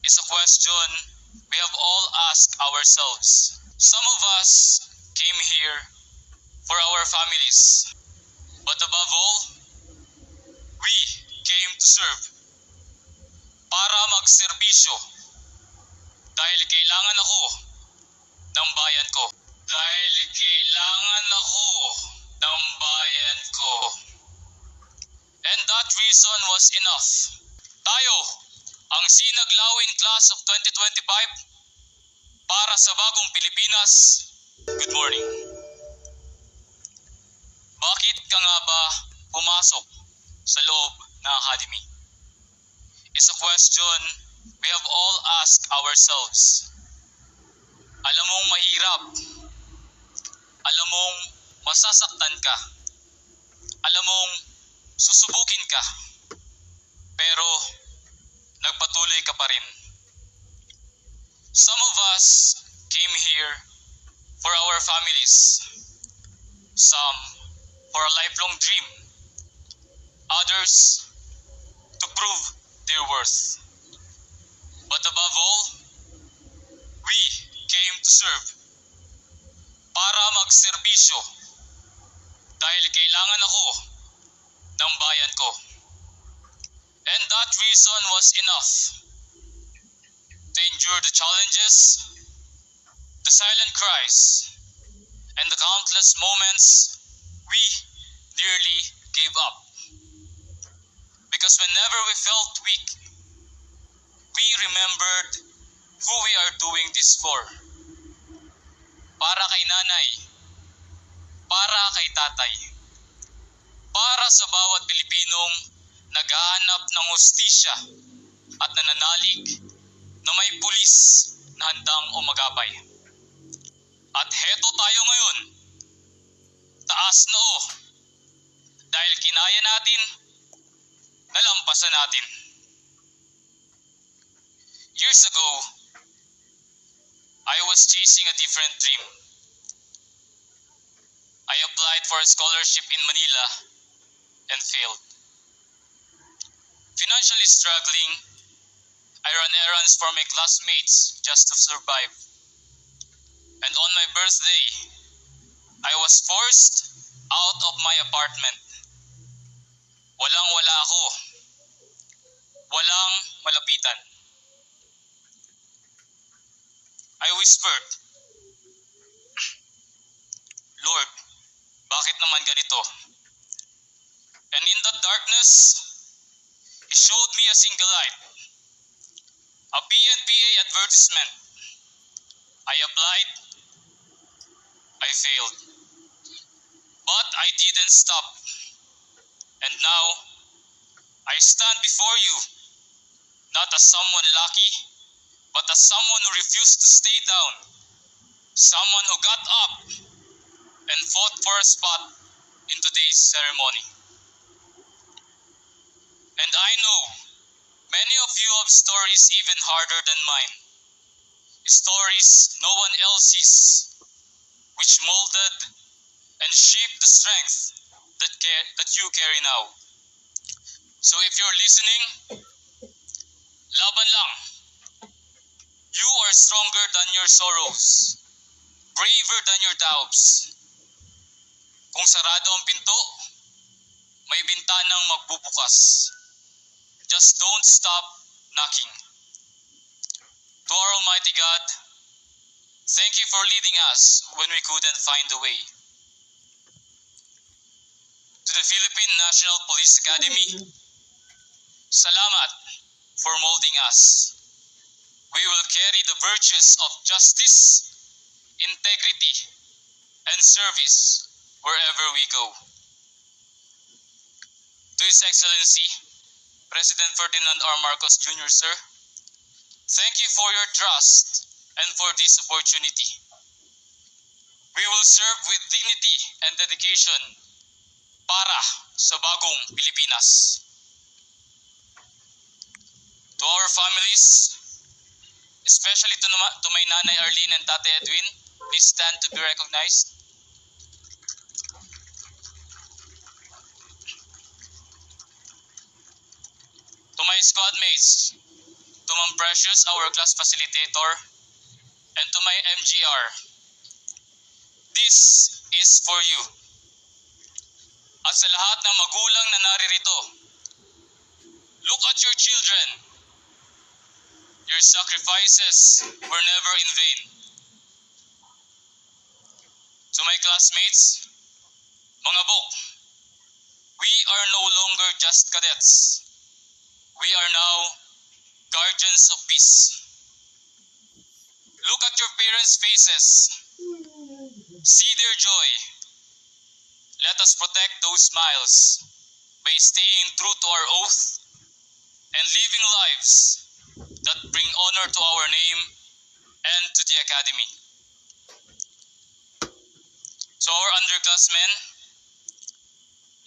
is a question we have all asked ourselves. Some of us came here for our families, but above all, we came to serve, para magserbisyo, dahil kailangan ako ng bayan ko. Dahil kailangan ako ng bayan ko. And that reason was enough. Tayo, ang Sinaglawin Class of 2025, para sa bagong Pilipinas. Good morning. Bakit ka nga ba pumasok sa loob ng academy? It's a question we have all asked ourselves. Alam mong mahirap. Alam mong masasaktan ka. Alam mong susubukin ka. Pero nagpatuloy ka pa rin. Some of us came here for our families. Some for a lifelong dream. Others to prove their worth. But above all, we came to serve, para magserbisyo, dahil kailangan ako ng bayan ko. And that reason was enough to endure the challenges, the silent cries, and the countless moments we nearly gave up. Because whenever we felt weak, we remembered who we are doing this for. Para kay nanay, para kay tatay, para sa bawat Pilipinong naghahanap ng hustisya at nananalig na may pulis na handang umagapay. At heto tayo ngayon, taas noo, dahil kinaya natin, nalampasan natin. Years ago, I was chasing a different dream. I applied for a scholarship in Manila and failed. Financially struggling, I ran errands for my classmates just to survive. And on my birthday, I was forced out of my apartment. Walang-wala ako. Walang malapitan. I whispered, Lord, bakit naman ganito? And in that darkness, He showed me a single light, a PNPA advertisement. I applied, I failed. But I didn't stop. And now, I stand before you, not as someone lucky, but as someone who refused to stay down, someone who got up and fought for a spot in today's ceremony. And I know many of you have stories even harder than mine, stories no one else sees, which molded and shaped the strength that you carry now. So if you're listening, laban lang. You are stronger than your sorrows, braver than your doubts. Kung sarado ang pinto, may bintanang magbubukas. Just don't stop knocking. To our Almighty God, thank you for leading us when we couldn't find a way. To the Philippine National Police Academy, salamat for molding us. We will carry the virtues of justice, integrity, and service wherever we go. To His Excellency, President Ferdinand R. Marcos Jr., sir, thank you for your trust and for this opportunity. We will serve with dignity and dedication para sa bagong Pilipinas. To our families, especially to my nanay Arlene and tate Edwin, please stand to be recognized. To my squad mates, to Ma'am Precious, our class facilitator, and to my MGR, this is for you. At sa lahat ng magulang na naririto, look at your children. Your sacrifices were never in vain. To my classmates, mga bok, we are no longer just cadets. We are now guardians of peace. Look at your parents' faces. See their joy. Let us protect those smiles by staying true to our oath and living lives that bring honor to our name and to the Academy. To our underclassmen,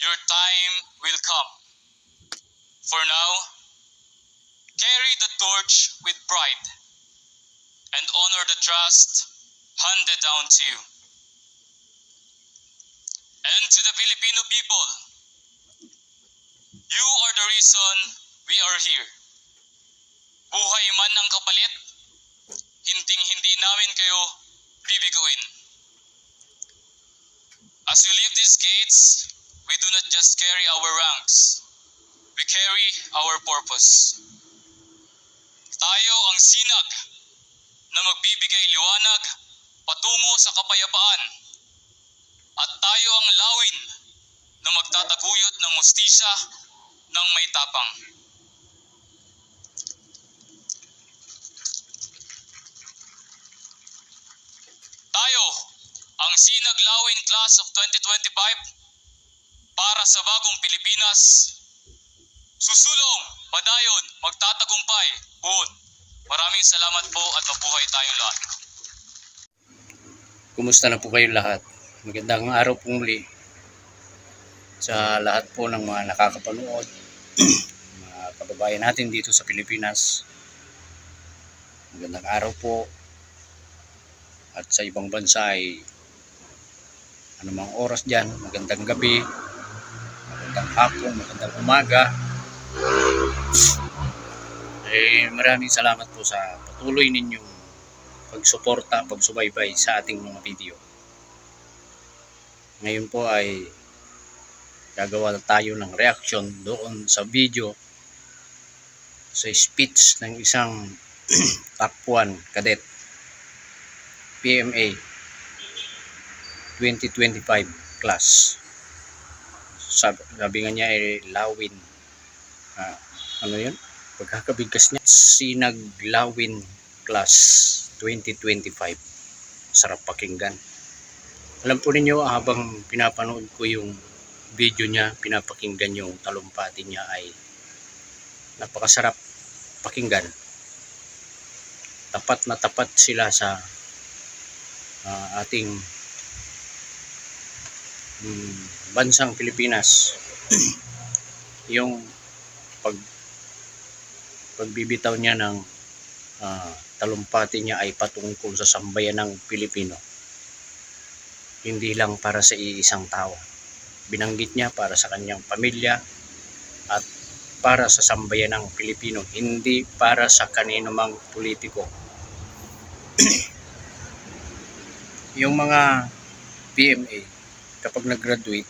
your time will come. For now, carry the torch with pride and honor the trust handed down to you. And to the Filipino people, you are the reason we are here. Buhay man ang kapalit, hinding-hindi namin kayo bibiguin. As we leave these gates, we do not just carry our ranks, we carry our purpose. Tayo ang sinag na magbibigay liwanag patungo sa kapayapaan. At tayo ang lawin na magtataguyod ng hustisya ng may tapang. Tayo ang Sinag-Lawin Class of 2025 para sa bagong Pilipinas. Susulong, padayon, magtatagumpay, buod. Maraming salamat po at mabuhay tayong lahat. Kumusta na po kayo lahat? Magandang araw po muli sa lahat po ng mga nakakapanood, mga kababayan natin dito sa Pilipinas. Magandang araw po. At sa ibang bansa ay anumang oras dyan, magandang gabi, magandang hapon, magandang umaga. Maraming salamat po sa patuloy ninyong pagsuporta, pagsubaybay sa ating mga video. Ngayon po ay gagawa tayo ng reaction doon sa video sa speech ng isang top 1 cadet PMA 2025 class. Sabi nga niya ay lawin, ano yun? Pagkakabigkas niya, Sinag-Lawin class 2025. Sarap pakinggan. Alam po ninyo, habang pinapanood ko yung video niya, pinapakinggan yung talumpati niya, ay napakasarap pakinggan. Tapat na tapat sila sa ating bansang Pilipinas. Yung pagbibitaw niya ng talumpati niya ay patungkol sa sambayanang Pilipino. Hindi lang para sa iisang tao. Binanggit niya para sa kanyang pamilya at para sa sambayanang Pilipino, hindi para sa kanino mang politiko. Yung mga PMA, kapag nag-graduate,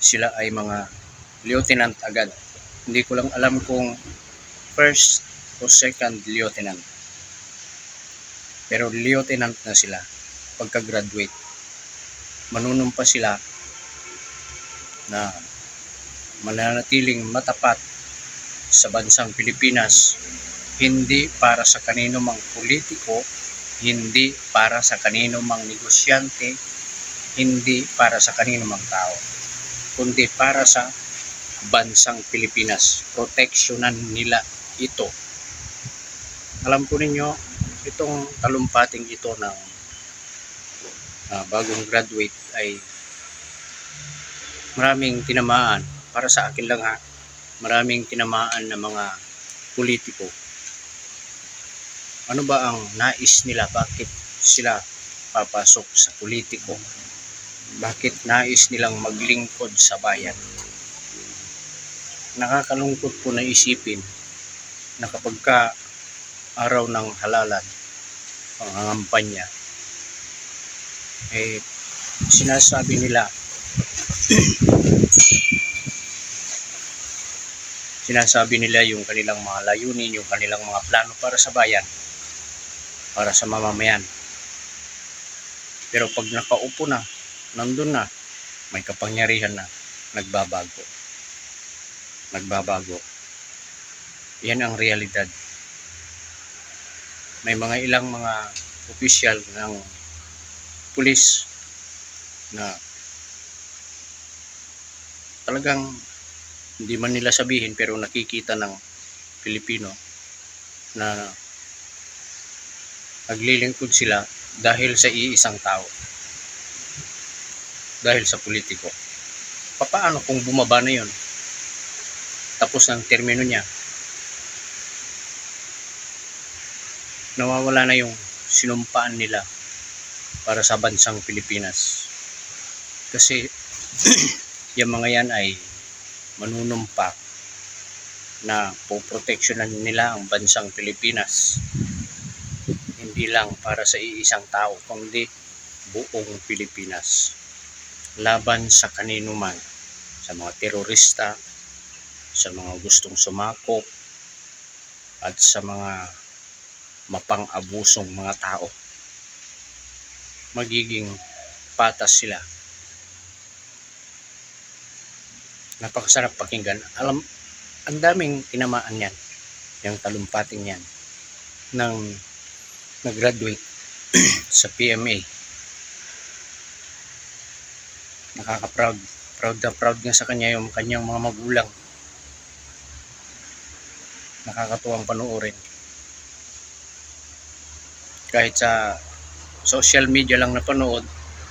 sila ay mga lieutenant agad. Hindi ko lang alam kung first o second lieutenant. Pero lieutenant na sila pagka-graduate. Manunumpa sila na mananatiling matapat sa bansang Pilipinas, hindi para sa kanino mang politiko, hindi para sa kanino mang negosyante, hindi para sa kanino mang tao, kundi para sa bansang Pilipinas. Proteksyonan nila ito. Alam po ninyo, itong talumpating ito ng bagong graduate ay maraming tinamaan. Para sa akin lang ha, maraming tinamaan na mga politiko. Ano ba ang nais nila? Bakit sila papasok sa politiko? Bakit nais nilang maglingkod sa bayan? Nakakalungkot po na isipin na kapag ka araw ng halalan, pangangampanya, sinasabi nila yung kanilang mga layunin, yung kanilang mga plano para sa bayan, para sa mamamayan. Pero pag nakaupo na, nandun na, may kapangyarihan na, nagbabago. Yan ang realidad. May mga ilang mga opisyal ng pulis na talagang hindi man nila sabihin pero nakikita ng Pilipino na naglilingkod sila dahil sa iisang tao, dahil sa politiko. Paano kung bumaba na yun? Tapos ang termino niya, nawawala na yung sinumpaan nila para sa bansang Pilipinas. Kasi yung mga yan ay manunumpa na poproteksyonan nila ang bansang Pilipinas, hindi lang para sa iisang tao kundi buong Pilipinas, laban sa kanino man, sa mga terorista, sa mga gustong sumakop, at sa mga mapang-abusong mga tao. Magiging patas sila. Napakasarap pakinggan. Ang daming tinamaan yan, yung talumpating yan, nang nag-graduate sa PMA. Nakaka-proud. Proud nga sa kanya yung kanyang mga magulang. Nakakatuwang panoorin. Kahit sa social media lang napanood,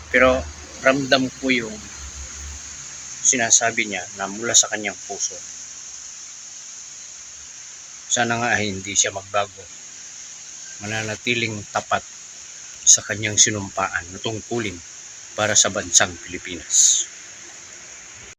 pero ramdam ko yung sinasabi niya na mula sa kanyang puso. Sana nga hindi siya magbago. Mananatiling tapat sa kanyang sinumpaan na tungkulin para sa bansang Pilipinas.